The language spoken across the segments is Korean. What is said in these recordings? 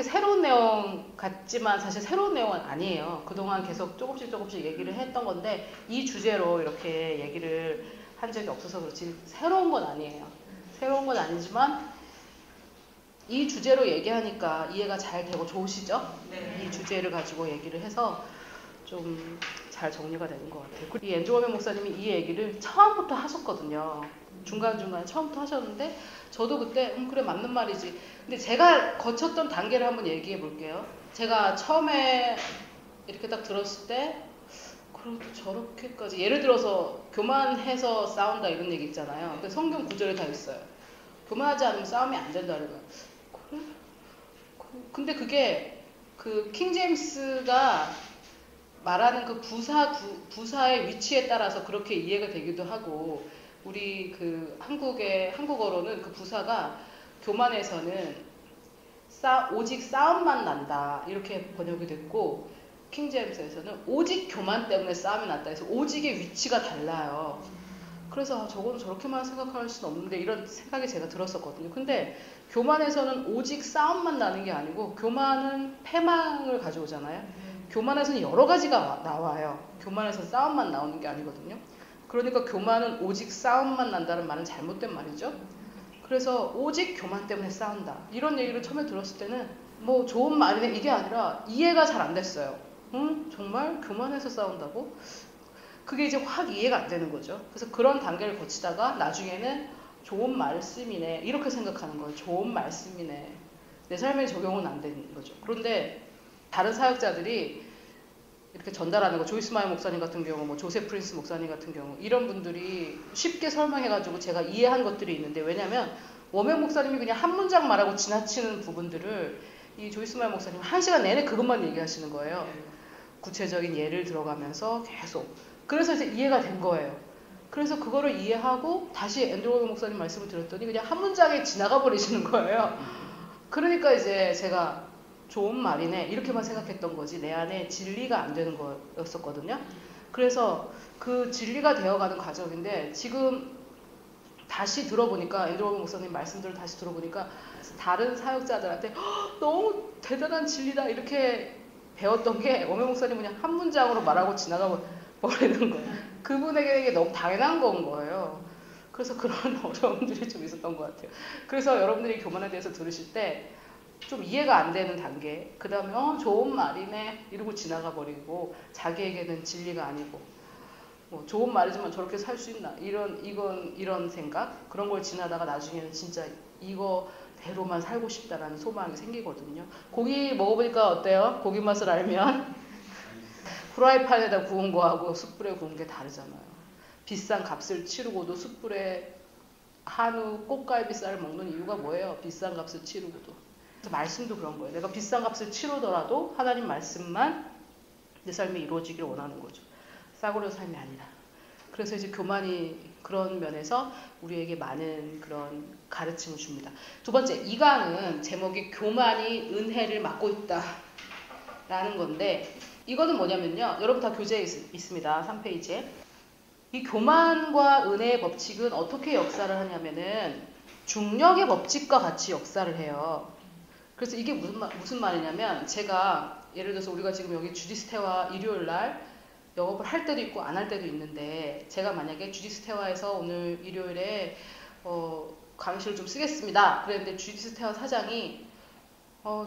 새로운 내용 같지만 사실 새로운 내용은 아니에요. 그동안 계속 조금씩 얘기를 했던 건데 이 주제로 이렇게 얘기를 한 적이 없어서 그렇지 새로운 건 아니에요. 새로운 건 아니지만 이 주제로 얘기하니까 이해가 잘 되고 좋으시죠? 네. 이 주제를 가지고 얘기를 해서 좀 잘 정리가 되는 것 같아요. 이 앤드루 워맨 목사님이 이 얘기를 처음부터 하셨거든요. 중간중간에 처음부터 하셨는데 저도 그때 그래 맞는 말이지. 근데 제가 거쳤던 단계를 한번 얘기해 볼게요. 제가 처음에 이렇게 딱 들었을 때 그래도 저렇게까지 예를 들어서 교만해서 싸운다 이런 얘기 있잖아요. 근데 성경 구절에 다 있어요. 교만하지 않으면 싸움이 안 된다는 거예요. 그래? 근데 그게 그 킹제임스가 말하는 그 부사의 위치에 따라서 그렇게 이해가 되기도 하고 우리 그 한국어로는 그 부사가 교만해서는 오직 싸움만 난다 이렇게 번역이 됐고 킹제임스에서는 오직 교만 때문에 싸움이 났다 해서 오직의 위치가 달라요. 그래서 저거는 저렇게만 생각할 수는 없는데 이런 생각이 제가 들었었거든요. 근데 교만에서는 오직 싸움만 나는 게 아니고 교만은 패망을 가져오잖아요. 교만에서는 여러 가지가 나와요. 교만에서 싸움만 나오는 게 아니거든요. 그러니까 교만은 오직 싸움만 난다는 말은 잘못된 말이죠. 그래서 오직 교만 때문에 싸운다. 이런 얘기를 처음에 들었을 때는 뭐 좋은 말이네 이게 아니라 이해가 잘 안 됐어요. 정말 교만해서 싸운다고? 그게 이제 확 이해가 안 되는 거죠. 그래서 그런 단계를 거치다가 나중에는 좋은 말씀이네 이렇게 생각하는 거예요. 좋은 말씀이네. 내 삶에 적용은 안 되는 거죠. 그런데 다른 사역자들이 이렇게 전달하는 거 조이스 마이 목사님 같은 경우 뭐 조세 프린스 목사님 같은 경우 이런 분들이 쉽게 설명해가지고 제가 이해한 것들이 있는데 왜냐면 워맨 목사님이 그냥 한 문장 말하고 지나치는 부분들을 이 조이스 마이 목사님 1시간 내내 그것만 얘기하시는 거예요. 구체적인 예를 들어가면서 계속 그래서 이제 이해가 된 거예요. 그래서 그거를 이해하고 다시 앤드루 워맨 목사님 말씀을 들었더니 그냥 한 문장에 지나가 버리시는 거예요. 그러니까 이제 제가 좋은 말이네 이렇게만 생각했던 거지 내 안에 진리가 안 되는 거였었거든요. 그래서 그 진리가 되어가는 과정인데 지금 다시 들어보니까 앤드루 워맨 목사님 말씀들을 다시 들어보니까 다른 사역자들한테 너무 대단한 진리다 이렇게 배웠던 게 워맨 목사님 그냥 한 문장으로 말하고 지나가 버리는 거예요. 그분에게 이게 너무 당연한 건 거예요. 그래서 그런 어려움들이 좀 있었던 것 같아요. 그래서 여러분들이 교만에 대해서 들으실 때 좀 이해가 안 되는 단계 그 다음에 좋은 말이네 이러고 지나가 버리고 자기에게는 진리가 아니고 뭐 좋은 말이지만 저렇게 살 수 있나 이런 생각 그런 걸 지나다가 나중에는 진짜 이거대로만 살고 싶다라는 소망이 생기거든요. 고기 먹어보니까 어때요? 고기 맛을 알면 프라이팬에다 구운 거하고 숯불에 구운 게 다르잖아요. 비싼 값을 치르고도 숯불에 한우 꽃갈비살을 먹는 이유가 뭐예요? 비싼 값을 치르고도. 말씀도 그런 거예요. 내가 비싼 값을 치르더라도 하나님 말씀만 내 삶에 이루어지길 원하는 거죠. 싸구려 삶이 아니라. 그래서 이제 교만이 그런 면에서 우리에게 많은 그런 가르침을 줍니다. 두 번째, 이 강은 제목이 교만이 은혜를 막고 있다 라는 건데 이거는 뭐냐면요. 여러분 다 교재에 있습니다. 3페이지에. 이 교만과 은혜의 법칙은 어떻게 역사를 하냐면은 중력의 법칙과 같이 역사를 해요. 그래서 이게 무슨 말이냐면 제가 예를 들어서 우리가 지금 여기 주디스테와 일요일날 영업을 할 때도 있고 안 할 때도 있는데 제가 만약에 주디스테와에서 오늘 일요일에 강의실을 좀 쓰겠습니다. 그랬는데 주디스테와 사장이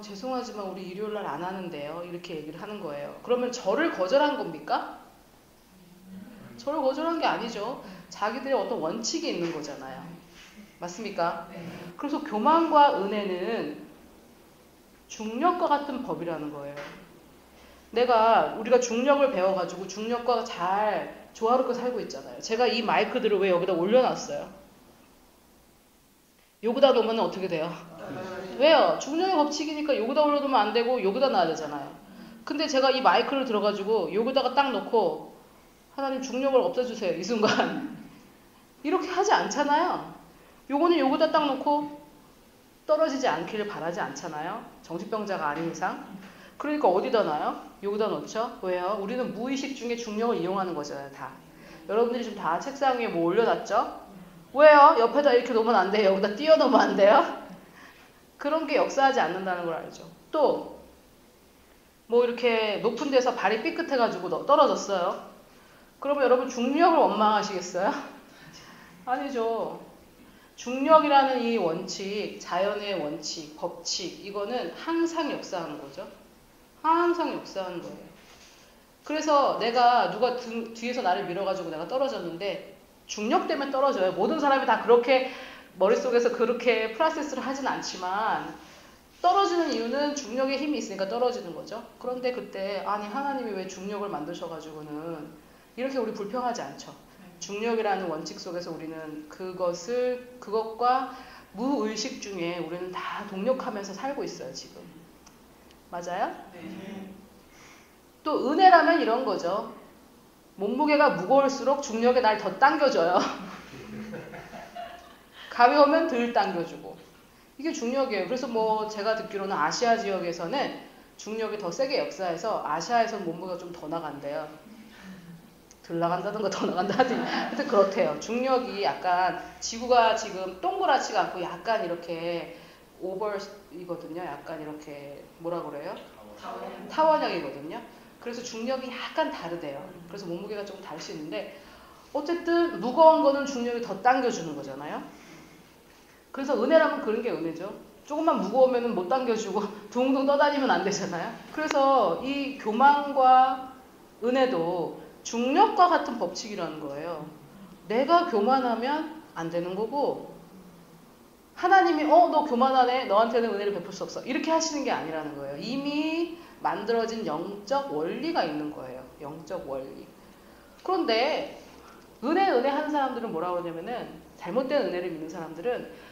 죄송하지만 우리 일요일날 안 하는데요. 이렇게 얘기를 하는 거예요. 그러면 저를 거절한 겁니까? 저를 거절한 게 아니죠. 자기들의 어떤 원칙이 있는 거잖아요. 맞습니까? 그래서 교만과 은혜는 중력과 같은 법이라는 거예요. 우리가 중력을 배워가지고 중력과 잘 조화롭게 살고 있잖아요. 제가 이 마이크들을 왜 여기다 올려놨어요? 여기다 놓으면 어떻게 돼요? 왜요? 중력의 법칙이니까 여기다 올려놓으면 안 되고 여기다 놔야 되잖아요. 근데 제가 이 마이크를 들어가지고 여기다가 딱 놓고 하나님 중력을 없애주세요. 이 순간. 이렇게 하지 않잖아요. 요거는 여기다 딱 놓고 떨어지지 않기를 바라지 않잖아요. 정신병자가 아닌 이상. 그러니까 어디다 놔요? 여기다 놓죠. 왜요? 우리는 무의식 중에 중력을 이용하는 거잖아요. 다. 여러분들이 지금 다 책상 위에 뭐 올려놨죠? 왜요? 옆에다 이렇게 놓으면 안 돼요. 여기다 띄워 놓으면 안 돼요? 그런 게 역사하지 않는다는 걸 알죠. 또 뭐 이렇게 높은 데서 발이 삐끗해가지고 떨어졌어요. 그러면 여러분 중력을 원망하시겠어요? 아니죠. 중력이라는 이 원칙, 자연의 원칙, 법칙, 이거는 항상 역사하는 거죠. 항상 역사하는 거예요. 그래서 내가 누가 뒤에서 나를 밀어가지고 내가 떨어졌는데 중력 때문에 떨어져요. 모든 사람이 다 그렇게 머릿속에서 그렇게 프로세스를 하진 않지만 떨어지는 이유는 중력의 힘이 있으니까 떨어지는 거죠. 그런데 그때 아니 하나님이 왜 중력을 만드셔가지고는 이렇게 우리 불평하지 않죠. 중력이라는 원칙 속에서 우리는 그것과 무의식 중에 우리는 다 동력하면서 살고 있어요, 지금. 맞아요? 네. 또 은혜라면 이런 거죠. 몸무게가 무거울수록 중력에 날 더 당겨줘요. 가벼우면 덜 당겨주고. 이게 중력이에요. 그래서 뭐 제가 듣기로는 아시아 지역에서는 중력이 더 세게 역사해서 아시아에서는 몸무게가 좀 더 나간대요. 덜 나간다는 거 더 나간다 하더니 하여튼 그렇대요. 중력이 약간 지구가 지금 동그랗지가 않고 약간 이렇게 오버이거든요. 약간 이렇게 뭐라 그래요? 타원형이거든요. 그래서 중력이 약간 다르대요. 그래서 몸무게가 조금 다를 수 있는데 어쨌든 무거운 거는 중력이 더 당겨주는 거잖아요. 그래서 은혜라면 그런 게 은혜죠. 조금만 무거우면 못 당겨주고 둥둥 떠다니면 안 되잖아요. 그래서 이 교만과 은혜도 중력과 같은 법칙이라는 거예요. 내가 교만하면 안 되는 거고 하나님이 너 교만하네. 너한테는 은혜를 베풀 수 없어. 이렇게 하시는 게 아니라는 거예요. 이미 만들어진 영적 원리가 있는 거예요. 영적 원리. 그런데 은혜 하는 사람들은 뭐라고 하냐면은 잘못된 은혜를 믿는 사람들은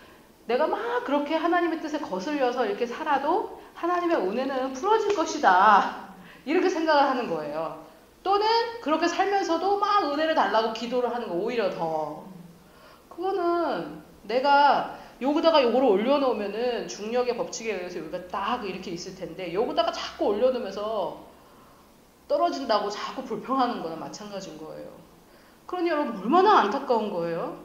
내가 막 그렇게 하나님의 뜻에 거슬려서 이렇게 살아도 하나님의 은혜는 풀어질 것이다. 이렇게 생각을 하는 거예요. 또는 그렇게 살면서도 막 은혜를 달라고 기도를 하는 거 오히려 더. 그거는 내가 여기다가 요거를 올려놓으면은 중력의 법칙에 의해서 여기가 딱 이렇게 있을 텐데 여기다가 자꾸 올려놓으면서 떨어진다고 자꾸 불평하는 거나 마찬가지인 거예요. 그러니 여러분 얼마나 안타까운 거예요?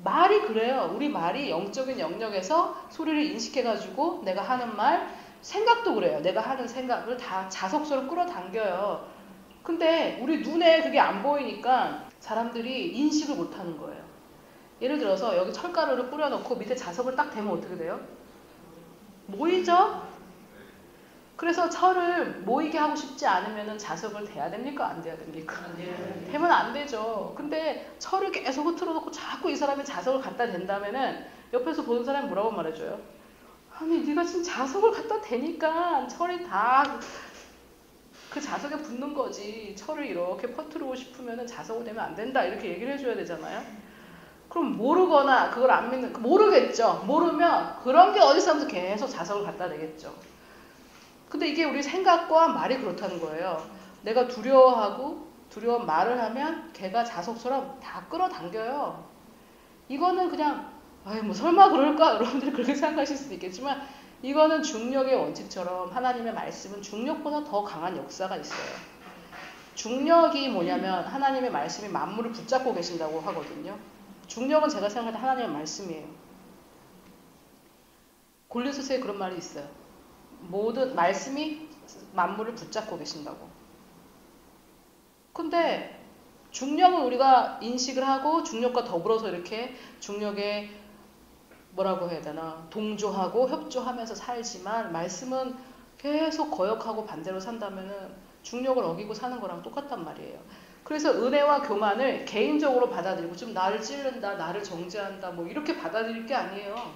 말이 그래요. 우리 말이 영적인 영역에서 소리를 인식해가지고 내가 하는 말, 생각도 그래요. 내가 하는 생각을 다 자석으로 끌어당겨요. 근데 우리 눈에 그게 안 보이니까 사람들이 인식을 못하는 거예요. 예를 들어서 여기 철가루를 뿌려놓고 밑에 자석을 딱 대면 어떻게 돼요? 모이죠? 그래서 철을 모이게 하고 싶지 않으면 자석을 대야 됩니까? 안 돼야 됩니까? 대면 안 되죠. 근데 철을 계속 흐트러 놓고 자꾸 이 사람이 자석을 갖다 댄다면은 옆에서 보는 사람이 뭐라고 말해줘요? 아니 네가 지금 자석을 갖다 대니까 철이 다 그 자석에 붙는 거지. 철을 이렇게 퍼뜨리고 싶으면 자석을 대면 안 된다. 이렇게 얘기를 해줘야 되잖아요. 그럼 모르거나 그걸 안 믿는, 모르겠죠. 모르면 그런 게 어디서 하면서 계속 자석을 갖다 대겠죠. 근데 이게 우리 생각과 말이 그렇다는 거예요. 내가 두려워하고 두려운 말을 하면 걔가 자석처럼 다 끌어당겨요. 이거는 그냥 뭐 설마 그럴까? 여러분들이 그렇게 생각하실 수도 있겠지만 이거는 중력의 원칙처럼 하나님의 말씀은 중력보다 더 강한 역사가 있어요. 중력이 뭐냐면 하나님의 말씀이 만물을 붙잡고 계신다고 하거든요. 중력은 제가 생각할 때 하나님의 말씀이에요. 골로새서에 그런 말이 있어요. 모든 말씀이 만물을 붙잡고 계신다고. 근데 중력은 우리가 인식을 하고 중력과 더불어서 이렇게 중력에 뭐라고 해야 되나 동조하고 협조하면서 살지만 말씀은 계속 거역하고 반대로 산다면은 중력을 어기고 사는 거랑 똑같단 말이에요. 그래서 은혜와 교만을 개인적으로 받아들이고 좀 나를 찌른다, 나를 정죄한다 뭐 이렇게 받아들일 게 아니에요.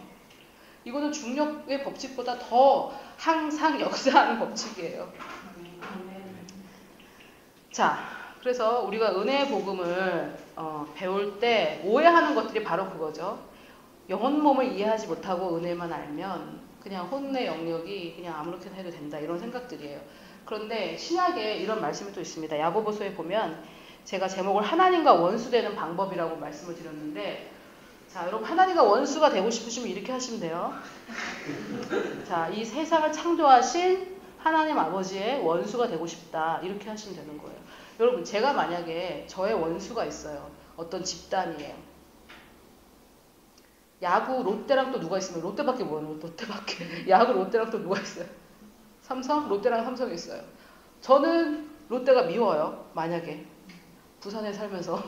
이거는 중력의 법칙보다 더 항상 역사하는 법칙이에요. 자, 그래서 우리가 은혜의 복음을 배울 때 오해하는 것들이 바로 그거죠. 영혼 몸을 이해하지 못하고 은혜만 알면 그냥 혼의 영역이 그냥 아무렇게나 해도 된다 이런 생각들이에요. 그런데 신약에 이런 말씀이 또 있습니다. 야고보서에 보면 제가 제목을 하나님과 원수되는 방법이라고 말씀을 드렸는데 자, 여러분 하나님과 원수가 되고 싶으시면 이렇게 하시면 돼요. 자, 이 세상을 창조하신 하나님 아버지의 원수가 되고 싶다. 이렇게 하시면 되는 거예요. 여러분 제가 만약에 저의 원수가 있어요. 어떤 집단이에요. 야구 롯데랑 또 누가 있으면 롯데밖에 모르는 롯데밖에 야구 롯데랑 또 누가 있어요? 삼성? 롯데랑 삼성이 있어요. 저는 롯데가 미워요. 만약에 부산에 살면서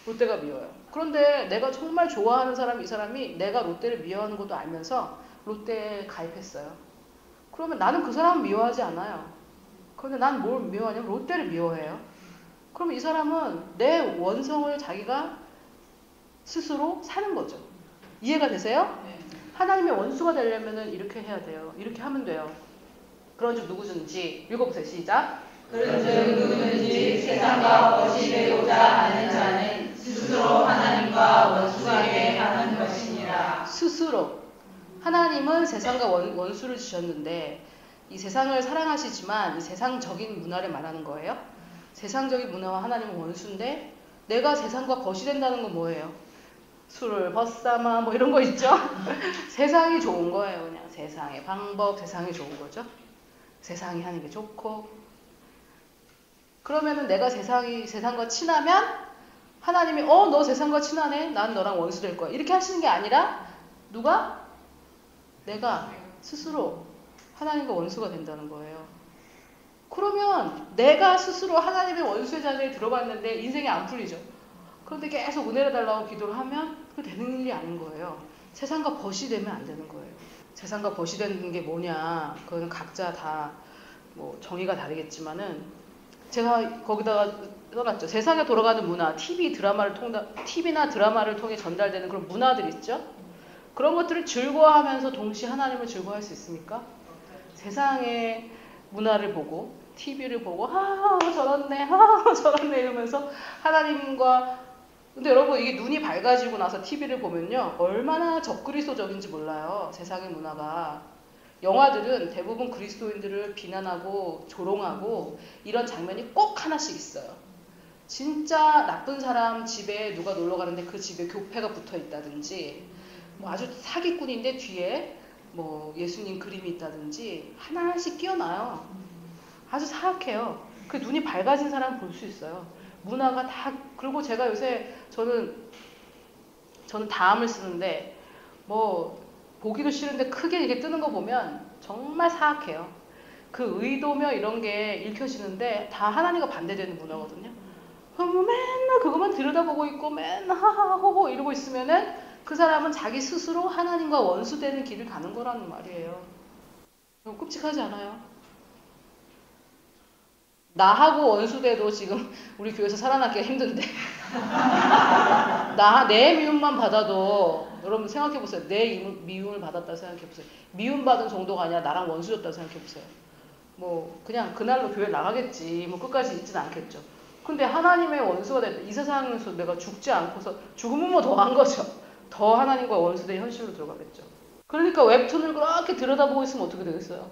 롯데가 미워요. 그런데 내가 정말 좋아하는 사람 이 사람이 내가 롯데를 미워하는 것도 알면서 롯데에 가입했어요. 그러면 나는 그 사람은 미워하지 않아요. 그런데 난 뭘 미워하냐면 롯데를 미워해요. 그럼 이 사람은 내 원성을 자기가 스스로 사는 거죠. 이해가 되세요? 네. 하나님의 원수가 되려면 이렇게 해야 돼요. 이렇게 하면 돼요. 그런즉 누구든지 읽어보세요. 시작. 그런즉 누구든지 세상과 거시되고자 하는 자는 스스로 하나님과 원수가 되게 하는 것이니라. 스스로. 하나님은 세상과 원수를 주셨는데 이 세상을 사랑하시지만 이 세상적인 문화를 말하는 거예요. 세상적인 문화와 하나님은 원수인데 내가 세상과 거시된다는 건 뭐예요? 술을 벗삼아 뭐 이런 거 있죠? 세상이 좋은 거예요. 그냥 세상의 방법, 세상이 좋은 거죠. 세상이 하는 게 좋고. 그러면은 내가 세상과 친하면 하나님이 너 세상과 친하네. 난 너랑 원수 될 거야. 이렇게 하시는 게 아니라 누가? 내가 스스로 하나님과 원수가 된다는 거예요. 그러면 내가 스스로 하나님의 원수의 자리에 들어갔는데 인생이 안 풀리죠. 그런데 계속 은혜를 달라고 기도를 하면 그게 되는 일이 아닌 거예요. 세상과 벗이 되면 안 되는 거예요. 세상과 벗이 되는 게 뭐냐, 그거는 각자 다 뭐 정의가 다르겠지만은 제가 거기다가 써놨죠. 세상에 돌아가는 문화, TV나 드라마를 통해 전달되는 그런 문화들 있죠. 그런 것들을 즐거워하면서 동시에 하나님을 즐거워할 수 있습니까? 세상의 문화를 보고 TV를 보고 저렇네 저렇네 이러면서 하나님과 근데 여러분 이게 눈이 밝아지고 나서 TV를 보면요 얼마나 적그리스도적인지 몰라요. 세상의 문화가. 영화들은 대부분 그리스도인들을 비난하고 조롱하고 이런 장면이 꼭 하나씩 있어요. 진짜 나쁜 사람 집에 누가 놀러 가는데 그 집에 교패가 붙어 있다든지 뭐 아주 사기꾼인데 뒤에 뭐 예수님 그림이 있다든지 하나씩 끼어나요. 아주 사악해요. 그 눈이 밝아진 사람은 볼 수 있어요. 문화가 다. 그리고 제가 요새 저는 다음을 쓰는데 뭐 보기도 싫은데 크게 이렇게 뜨는 거 보면 정말 사악해요. 그 의도며 이런 게 읽혀지는데 다 하나님과 반대되는 문화거든요. 그럼 뭐 맨날 그것만 들여다보고 있고 맨날 하하호호 이러고 있으면은 그 사람은 자기 스스로 하나님과 원수되는 길을 가는 거라는 말이에요. 너무 끔찍하지 않아요? 나하고 원수돼도 지금 우리 교회에서 살아남기가 힘든데 내 미움만 받아도 여러분 생각해보세요. 내 미움을 받았다 생각해보세요. 미움받은 정도가 아니라 나랑 원수였다 생각해보세요. 뭐 그냥 그날로 교회 나가겠지. 뭐 끝까지 있지는 않겠죠. 근데 하나님의 원수가 됐다. 이 세상에서 내가 죽지 않고서 죽으면 뭐 더 한 거죠. 더 하나님과 원수된 현실로 들어가겠죠. 그러니까 웹툰을 그렇게 들여다보고 있으면 어떻게 되겠어요?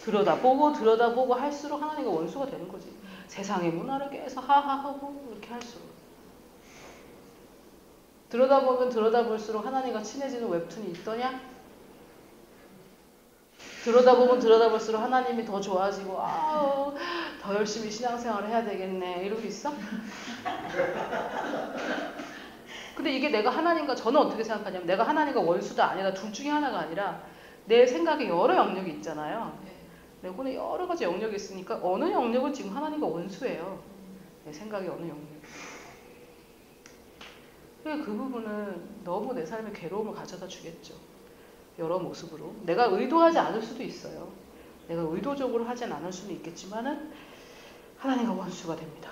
들여다보고 할수록 하나님과 원수가 되는 거지. 세상의 문화를 계속 하하하고 이렇게 할수록. 들여다보면 들여다볼수록 하나님과 친해지는 웹툰이 있더냐? 들여다보면 들여다볼수록 하나님이 더 좋아지고 더 열심히 신앙생활을 해야 되겠네 이러고 있어? 근데 이게 내가 하나님과 저는 어떻게 생각하냐면 내가 하나님과 원수다 아니다 둘 중에 하나가 아니라 내 생각에 여러 영역이 있잖아요. 내 혼에 여러 가지 영역이 있으니까 어느 영역은 지금 하나님과 원수예요. 내 생각의 어느 영역. 그 부분은 너무 내 삶에 괴로움을 가져다 주겠죠. 여러 모습으로. 내가 의도하지 않을 수도 있어요. 내가 의도적으로 하진 않을 수는 있겠지만은 하나님과 원수가 됩니다.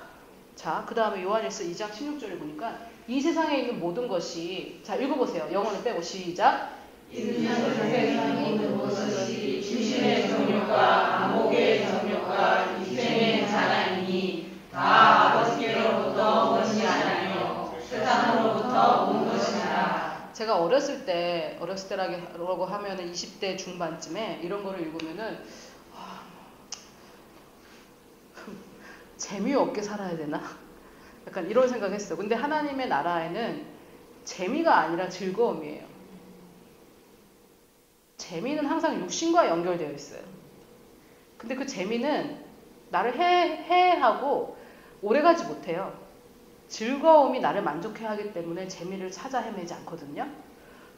자, 그 다음에 요한일서 2장 16절을 보니까 이 세상에 있는 모든 것이 자 읽어보세요. 영어는 빼고 시작. 이 세상에 있는 모든 것이 심신의 정욕과 안목의 정욕과 이생의 자랑이니 다 아버지께로부터 온 것이 아니요 세상으로부터 온 것이라. 제가 어렸을 때라고 하면은 20대 중반쯤에 이런 거를 읽으면은 재미없게 살아야 되나? 약간 이런 생각했어. 근데 하나님의 나라에는 재미가 아니라 즐거움이에요. 재미는 항상 육신과 연결되어 있어요. 근데 그 재미는 나를 해하고 오래가지 못해요. 즐거움이 나를 만족해 하기 때문에 재미를 찾아 헤매지 않거든요.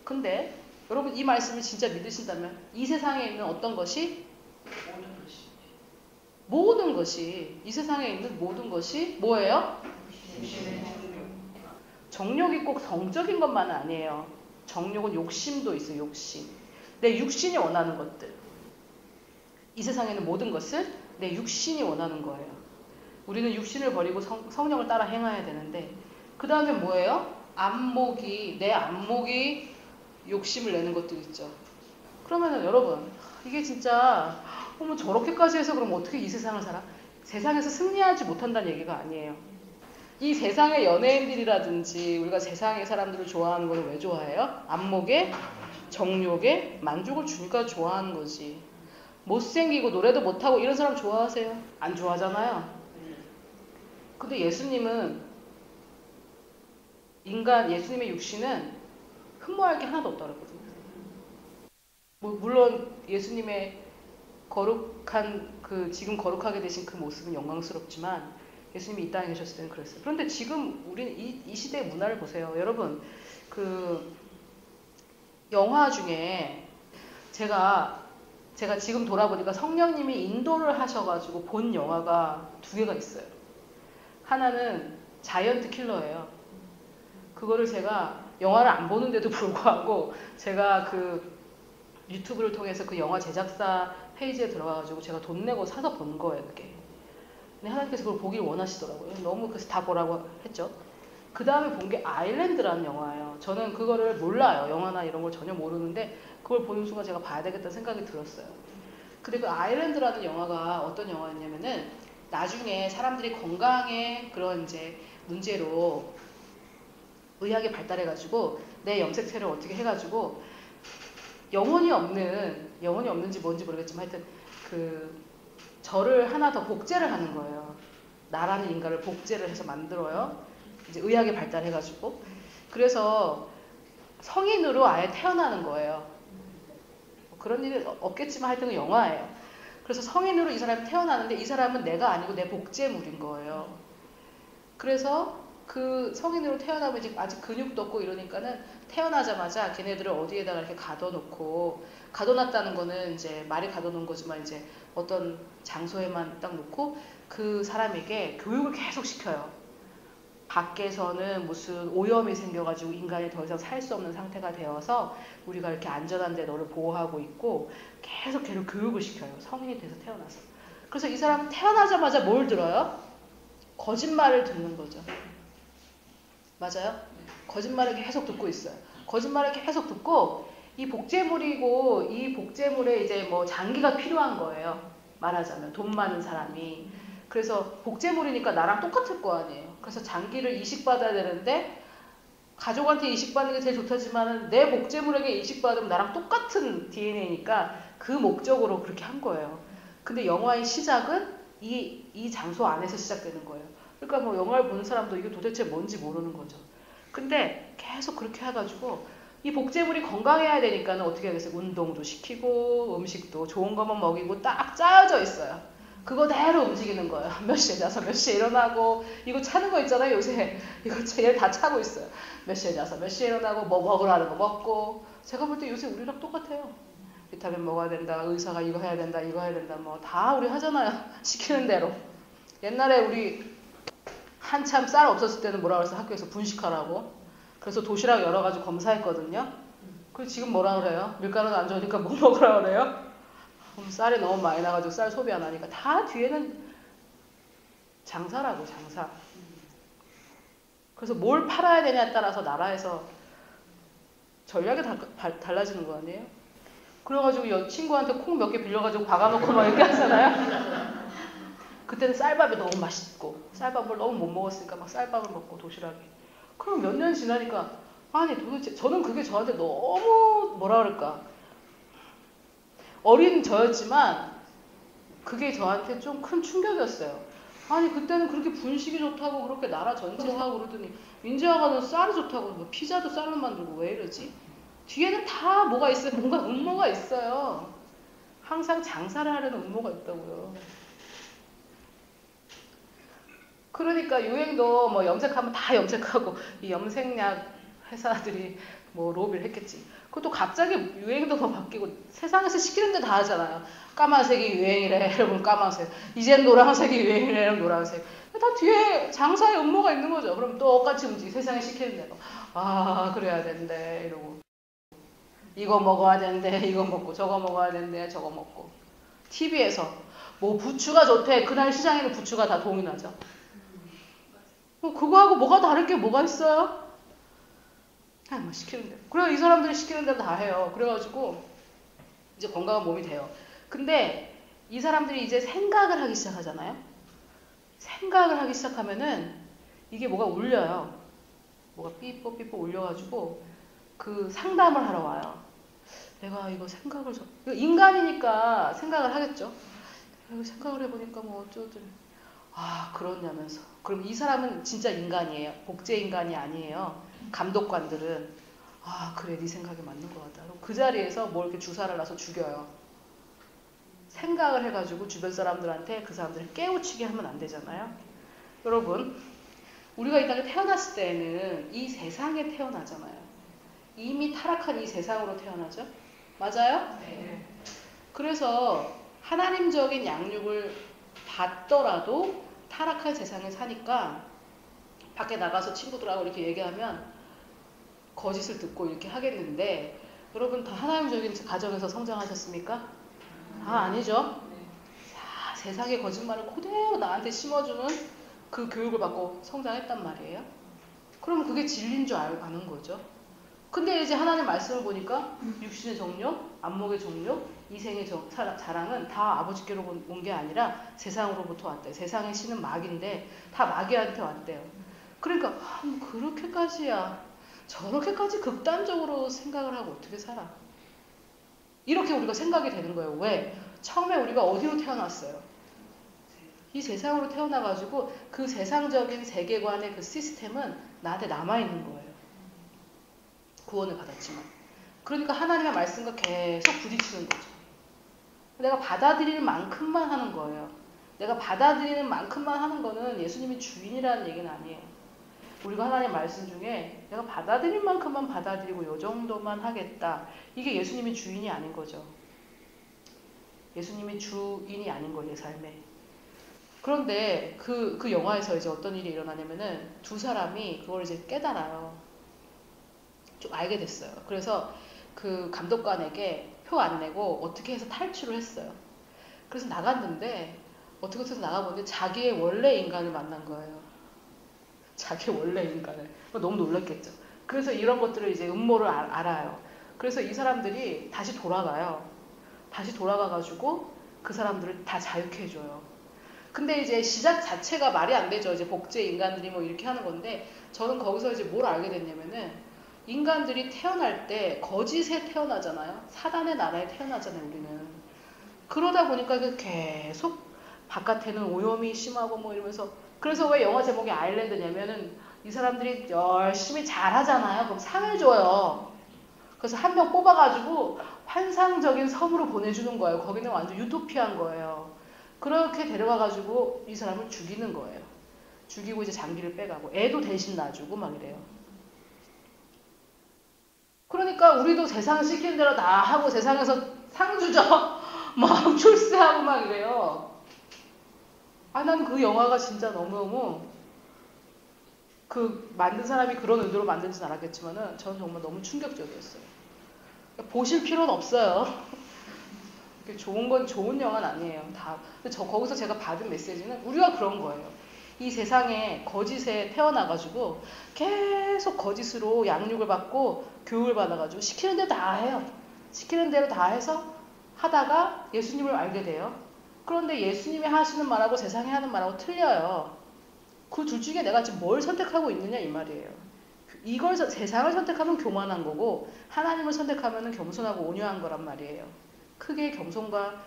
근데 여러분 이 말씀을 진짜 믿으신다면 이 세상에 있는 어떤 것이 모든 것이 이 세상에 있는 모든 것이 뭐예요? 정욕이 꼭 성적인 것만은 아니에요. 정욕은 욕심도 있어요. 욕심. 내 육신이 원하는 것들. 이 세상에 있는 모든 것을 내 육신이 원하는 거예요. 우리는 육신을 버리고 성령을 따라 행해야 되는데 그 다음에 뭐예요? 내 안목이 욕심을 내는 것도 있죠. 그러면은 여러분 이게 진짜 어머 저렇게까지 해서 그럼 어떻게 이 세상을 살아? 세상에서 승리하지 못한다는 얘기가 아니에요. 이 세상의 연예인들이라든지 우리가 세상의 사람들을 좋아하는 걸 왜 좋아해요? 안목에 정욕에 만족을 주니까 좋아하는 거지. 못생기고 노래도 못하고 이런 사람 좋아하세요? 안 좋아하잖아요. 근데 예수님은 예수님의 육신은 흠모할 게 하나도 없다고 그러거든요. 물론 예수님의 거룩한 지금 거룩하게 되신 그 모습은 영광스럽지만 예수님이 이 땅에 계셨을 때는 그랬어요. 그런데 지금 우리는 이 시대의 문화를 보세요. 여러분 영화 중에 제가 지금 돌아보니까 성령님이 인도를 하셔가지고 본 영화가 2개가 있어요. 하나는 자이언트 킬러예요. 그거를 제가 영화를 안 보는데도 불구하고 제가 유튜브를 통해서 그 영화 제작사 페이지에 들어가가지고 제가 돈 내고 사서 본 거예요, 그게. 근데 하나님께서 그걸 보길 원하시더라고요. 너무 그래서 다 보라고 했죠. 그 다음에 본 게 아일랜드라는 영화예요. 저는 그거를 몰라요. 영화나 이런 걸 전혀 모르는데 그걸 보는 순간 제가 봐야 되겠다는 생각이 들었어요. 근데 그 아일랜드라는 영화가 어떤 영화였냐면은 나중에 사람들이 건강에 그런 이제 문제로 의학이 발달해가지고 내 염색체를 어떻게 해가지고 영혼이 없는지 뭔지 모르겠지만 하여튼 저를 하나 더 복제를 하는 거예요. 나라는 인간을 복제를 해서 만들어요. 이제 의학이 발달해가지고. 그래서 성인으로 아예 태어나는 거예요. 그런 일이 없겠지만 하여튼 영화예요. 그래서 성인으로 이 사람이 태어나는데 이 사람은 내가 아니고 내 복제물인 거예요. 그래서 그 성인으로 태어나면 이제 아직 근육도 없고 이러니까는 태어나자마자 걔네들을 어디에다가 이렇게 가둬놨다는 거는 이제 말이 가둬놓은 거지만 이제 어떤 장소에만 딱 놓고 그 사람에게 교육을 계속 시켜요. 밖에서는 무슨 오염이 생겨가지고 인간이 더 이상 살 수 없는 상태가 되어서 우리가 이렇게 안전한 데 너를 보호하고 있고 계속 걔를 교육을 시켜요. 성인이 돼서 태어나서. 그래서 이 사람은 태어나자마자 뭘 들어요? 거짓말을 듣는 거죠. 맞아요? 거짓말을 계속 듣고 있어요. 거짓말을 계속 듣고 이 복제물이고 이 복제물에 이제 뭐 장기가 필요한 거예요. 말하자면 돈 많은 사람이. 그래서 복제물이니까 나랑 똑같을 거 아니에요. 그래서 장기를 이식받아야 되는데 가족한테 이식받는 게 제일 좋다지만은 내 복제물에게 이식받으면 나랑 똑같은 DNA니까 그 목적으로 그렇게 한 거예요. 근데 영화의 시작은 이 장소 안에서 시작되는 거예요. 그러니까 뭐 영화를 보는 사람도 이게 도대체 뭔지 모르는 거죠. 근데 계속 그렇게 해가지고 이 복제물이 건강해야 되니까는 어떻게 하겠어요? 운동도 시키고 음식도 좋은 것만 먹이고 딱 짜여져 있어요. 그거대로 움직이는 거예요. 몇 시에 자서 몇 시에 일어나고 이거 차는 거 있잖아요. 요새 이거 얘 다 차고 있어요. 몇 시에 자서 몇 시에 일어나고 뭐 먹으라는 거 먹고 제가 볼 때 요새 우리랑 똑같아요. 비타민 먹어야 된다. 의사가 이거 해야 된다. 이거 해야 된다. 뭐 다 우리 하잖아요. 시키는 대로. 옛날에 우리 한참 쌀 없었을 때는 뭐라 그랬어? 학교에서 분식하라고. 그래서 도시락 열어가지고 검사했거든요. 그리고 지금 뭐라 그래요? 밀가루는 안 좋으니까 뭐 먹으라 그래요? 쌀이 너무 많이 나가지고 쌀 소비 안 하니까 다 뒤에는 장사라고 장사. 그래서 뭘 팔아야 되냐에 따라서 나라에서 전략이 달라지는 거 아니에요? 그래가지고 친구한테 콩 몇 개 빌려가지고 박아놓고 막 이렇게 하잖아요. 그때는 쌀밥이 너무 맛있고 쌀밥을 너무 못 먹었으니까 막 쌀밥을 먹고 도시락에. 그럼 몇 년 지나니까 아니 도대체 저는 그게 저한테 너무 뭐라 그럴까 어린 저였지만 그게 저한테 좀 큰 충격이었어요. 아니 그때는 그렇게 분식이 좋다고 그렇게 나라 전체 하고 그러더니 이제 와가지고 쌀이 좋다고 뭐 피자도 쌀로 만들고 왜 이러지? 뒤에는 다 뭐가 있어요. 뭔가 음모가 있어요. 항상 장사를 하려는 음모가 있다고요. 그러니까 유행도 뭐 염색하면 다 염색하고 이 염색약 회사들이 뭐 로비를 했겠지. 그것도 갑자기 유행도 더 바뀌고 세상에서 시키는 데 다 하잖아요. 까만색이 유행이래. 여러분 까만색. 이젠 노란색이 유행이래. 여러분 노란색. 다 뒤에 장사의 음모가 있는 거죠. 그럼 똑같이 움직이 세상에 시키는 대로. 아 그래야 된대 이러고. 이거 먹어야 된대. 이거 먹고 저거 먹어야 된대. 저거 먹고. TV에서 뭐 부추가 좋대. 그날 시장에는 부추가 다 동일하죠. 그거하고 뭐가 다를 게 뭐가 있어요? 뭐 시키는 대로. 그래서 이 사람들이 시키는 대로 다 해요. 그래가지고 이제 건강한 몸이 돼요. 근데 이 사람들이 이제 생각을 하기 시작하잖아요. 생각을 하기 시작하면은 이게 뭐가 울려요. 뭐가 삐뽀삐뽀 울려가지고 그 상담을 하러 와요. 내가 이거 생각을 인간이니까 생각을 하겠죠. 이거 생각을 해보니까 뭐 어쩌든 아 그러냐면서. 그럼 이 사람은 진짜 인간이에요. 복제 인간이 아니에요. 감독관들은 아 그래 네 생각이 맞는 것 같다. 그럼 그 자리에서 뭐 이렇게 주사를 놔서 죽여요. 생각을 해가지고 주변 사람들한테 그 사람들을 깨우치게 하면 안 되잖아요. 여러분 우리가 이 땅에 태어났을 때는 이 세상에 태어나잖아요. 이미 타락한 이 세상으로 태어나죠. 맞아요? 네. 그래서 하나님적인 양육을 받더라도 타락한 세상에 사니까 밖에 나가서 친구들하고 이렇게 얘기하면 거짓을 듣고 이렇게 하겠는데 여러분 다 하나님적인 가정에서 성장하셨습니까? 아니죠. 자, 세상의 거짓말을 그대로 나한테 심어주는 그 교육을 받고 성장했단 말이에요. 그러면 그게 진리인 줄 아는 거죠. 근데 이제 하나님 말씀을 보니까 육신의 정욕, 안목의 정욕, 이생의 자랑은 다 아버지께로 온 게 아니라 세상으로부터 왔대요. 세상의 신은 마귀인데 다 마귀한테 왔대요. 그러니까 뭐 그렇게까지야. 저렇게까지 극단적으로 생각을 하고 어떻게 살아? 이렇게 우리가 생각이 되는 거예요. 왜? 처음에 우리가 어디로 태어났어요? 이 세상으로 태어나가지고 그 세상적인 세계관의 그 시스템은 나한테 남아있는 거예요. 구원을 받았지만. 그러니까 하나님의 말씀과 계속 부딪히는 거죠. 내가 받아들이는 만큼만 하는 거예요. 내가 받아들이는 만큼만 하는 거는 예수님이 주인이라는 얘기는 아니에요. 우리가 하나님 말씀 중에 내가 받아들일 만큼만 받아들이고 요 정도만 하겠다. 이게 예수님이 주인이 아닌 거죠. 예수님이 주인이 아닌 거예요, 내 삶에. 그런데 그 영화에서 이제 어떤 일이 일어나냐면은 두 사람이 그걸 이제 깨달아요. 좀 알게 됐어요. 그래서 그 감독관에게 표 안 내고 어떻게 해서 탈출을 했어요. 그래서 나갔는데 어떻게 해서 나가보는데 자기의 원래 인간을 만난 거예요. 자기 원래 인간을. 너무 놀랐겠죠. 그래서 이런 것들을 이제 음모를 알아요. 그래서 이 사람들이 다시 돌아가요. 다시 돌아가가지고 그 사람들을 다 자유케 해줘요. 근데 이제 시작 자체가 말이 안 되죠. 이제 복제 인간들이 뭐 이렇게 하는 건데 저는 거기서 이제 뭘 알게 됐냐면은 인간들이 태어날 때 거짓에 태어나잖아요. 사단의 나라에 태어나잖아요, 우리는. 그러다 보니까 계속 바깥에는 오염이 심하고 뭐 이러면서 그래서 왜 영화 제목이 아일랜드냐면은 이 사람들이 열심히 잘 하잖아요. 그럼 상을 줘요. 그래서 한 명 뽑아가지고 환상적인 섬으로 보내주는 거예요. 거기는 완전 유토피아인 거예요. 그렇게 데려가가지고 이 사람을 죽이는 거예요. 죽이고 이제 장기를 빼가고 애도 대신 놔주고 막 이래요. 그러니까 우리도 세상 시키는 대로 다 하고 세상에서 상 주죠. 막 출세하고 막 이래요. 난 그 영화가 진짜 너무너무 그 만든 사람이 그런 의도로 만든지는 알았겠지만은 저는 정말 너무 충격적이었어요. 보실 필요는 없어요. 좋은 건 좋은 영화는 아니에요. 다. 근데 거기서 제가 받은 메시지는 우리가 그런 거예요. 이 세상에 거짓에 태어나가지고 계속 거짓으로 양육을 받고 교육을 받아가지고 시키는 대로 다 해요. 시키는 대로 다 해서 하다가 예수님을 알게 돼요. 그런데 예수님이 하시는 말하고 세상에 하는 말하고 틀려요. 그 둘 중에 내가 지금 뭘 선택하고 있느냐 이 말이에요. 이걸 세상을 선택하면 교만한 거고 하나님을 선택하면 겸손하고 온유한 거란 말이에요. 크게 겸손과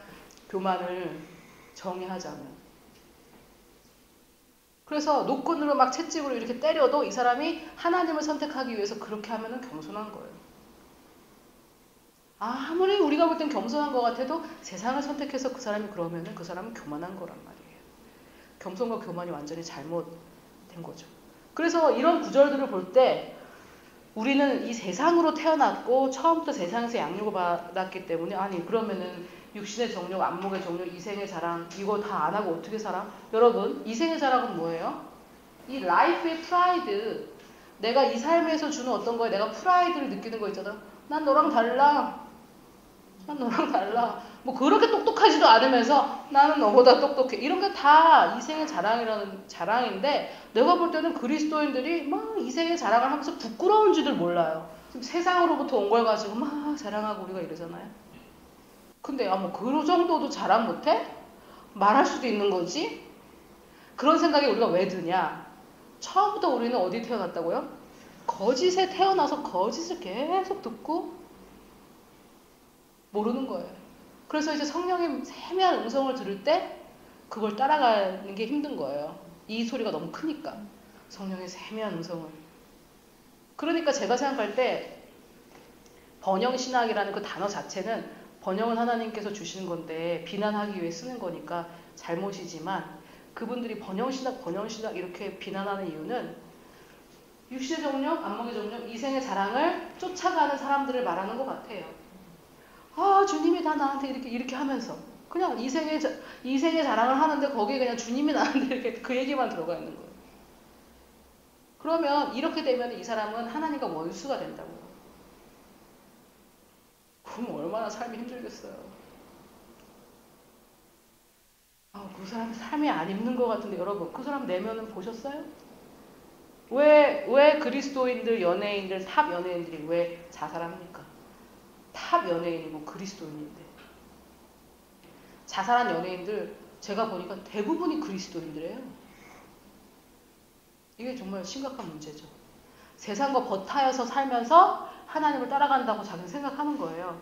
교만을 정의하자면. 그래서 노끈으로 막 채찍으로 이렇게 때려도 이 사람이 하나님을 선택하기 위해서 그렇게 하면 겸손한 거예요. 아무리 우리가 볼 땐 겸손한 것 같아도 세상을 선택해서 그 사람이 그러면 그 사람은 교만한 거란 말이에요. 겸손과 교만이 완전히 잘못된 거죠. 그래서 이런 구절들을 볼 때 우리는 이 세상으로 태어났고 처음부터 세상에서 양육을 받았기 때문에 아니 그러면은 육신의 정욕, 안목의 정욕, 이생의 자랑 이거 다 안 하고 어떻게 살아? 여러분 이생의 자랑은 뭐예요? 이 라이프의 프라이드 내가 이 삶에서 주는 어떤 거에 내가 프라이드를 느끼는 거 있잖아. 난 너랑 달라. 난 너랑 달라. 뭐 그렇게 똑똑하지도 않으면서 나는 너보다 똑똑해. 이런 게 다 이생의 자랑이라는 자랑인데 내가 볼 때는 그리스도인들이 막 이생의 자랑을 하면서 부끄러운 줄을 몰라요. 지금 세상으로부터 온 걸 가지고 막 자랑하고 우리가 이러잖아요. 근데 뭐 그 정도도 자랑 못해? 말할 수도 있는 거지? 그런 생각이 우리가 왜 드냐? 처음부터 우리는 어디 태어났다고요? 거짓에 태어나서 거짓을 계속 듣고 모르는 거예요. 그래서 이제 성령의 세미한 음성을 들을 때 그걸 따라가는 게 힘든 거예요. 이 소리가 너무 크니까. 성령의 세미한 음성을. 그러니까 제가 생각할 때 번영신학이라는 그 단어 자체는 번영은 하나님께서 주시는 건데 비난하기 위해 쓰는 거니까 잘못이지만 그분들이 번영신학 이렇게 비난하는 이유는 육신의 정욕, 안목의 정욕, 이생의 자랑을 쫓아가는 사람들을 말하는 것 같아요. 아 주님이 다 나한테 이렇게 하면서 그냥 이생의 자랑을 하는데 거기에 그냥 주님이 나한테 이렇게 그 얘기만 들어가 있는 거예요. 그러면 이렇게 되면 이 사람은 하나님과 원수가 된다고요. 그럼 얼마나 삶이 힘들겠어요. 그 사람 삶이 안 힘든 것 같은데 여러분 그 사람 내면은 보셨어요? 왜 그리스도인들 연예인들 탑 연예인들이 왜 자살합니까? 탑 연예인이고 그리스도인인데 자살한 연예인들 제가 보니까 대부분이 그리스도인들이에요. 이게 정말 심각한 문제죠. 세상과 버타여서 살면서 하나님을 따라간다고 자기는 생각하는 거예요.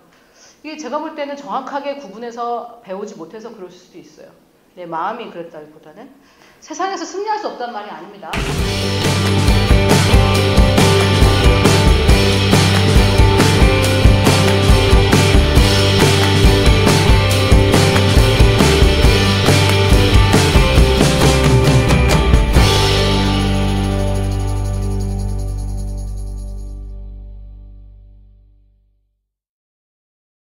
이게 제가 볼 때는 정확하게 구분해서 배우지 못해서 그럴 수도 있어요. 내 마음이 그랬다기보다는 세상에서 승리할 수 없다는 말이 아닙니다.